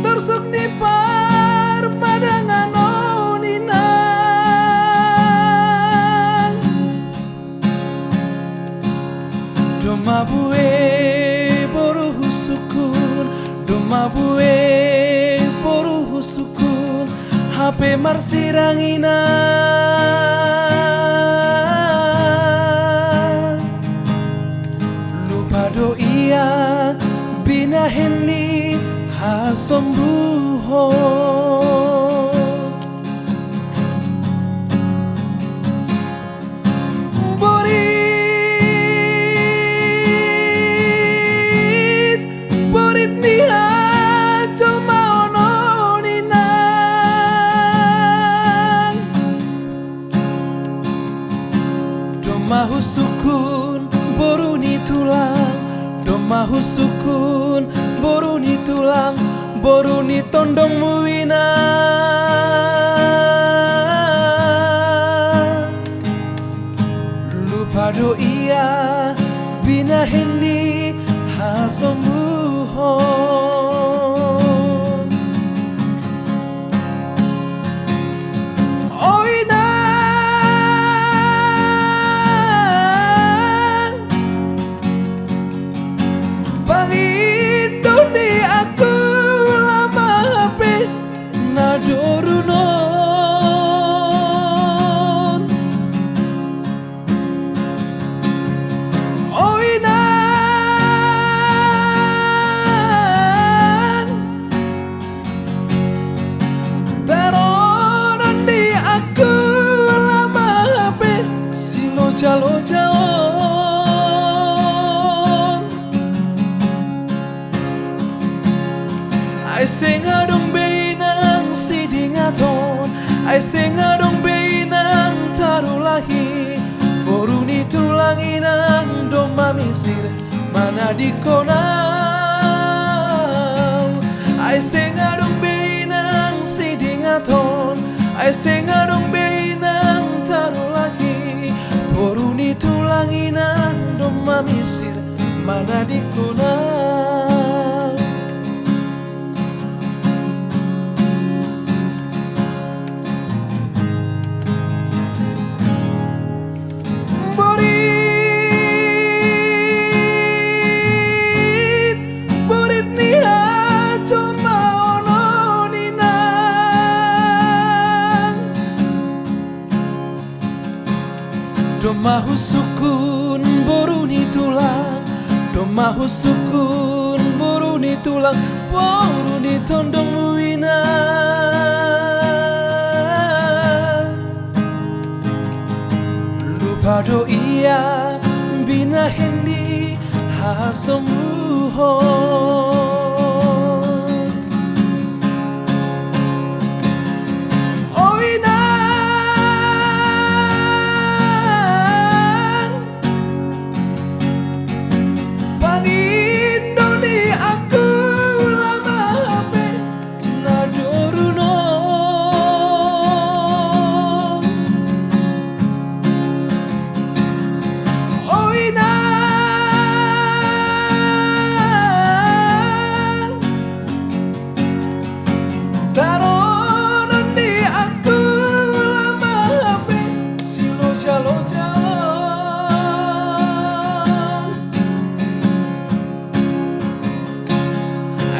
Tersuk ni parmadangan oninang Doma bue boru husukun Doma bue boru husukun HP marsiranginan Lupado iya bina henni hasombuho Borit niha jolma ononinang Doma husukun boruni tulang Doma husukun boruni tulang boruni tondong muina Lupado iya bina hendi hasombuhon Oinang Pangindo ni aku lama HP nadorunon Oinang Taronan di aku lama HP siloja-lojaon Ai sing adong beinang sidingaton Ai sing adong beinang tarulahi boruni tulanginang doma misir mana dikonau Ai sing adong beinang sidingaton Ai sing adong beinang tarulahi boruni tulanginang doma misir mana dikonau Doma husukun boruni tulang Doma husukun boruni tulang boruni tondong muina Lupado iya bina hendi hasombuhon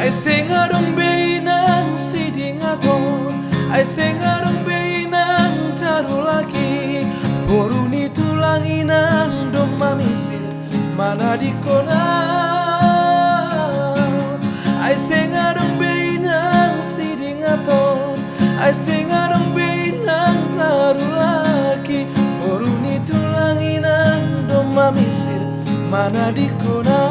Ai sing adong beinang sidingaton Ai sing adong beinang tarulaki boruni tulanginang doma misir mana dikonau Ai sing adong beinang sidingaton Ai sing adong beinang tarulaki boruni tulanginang doma misir mana dikonau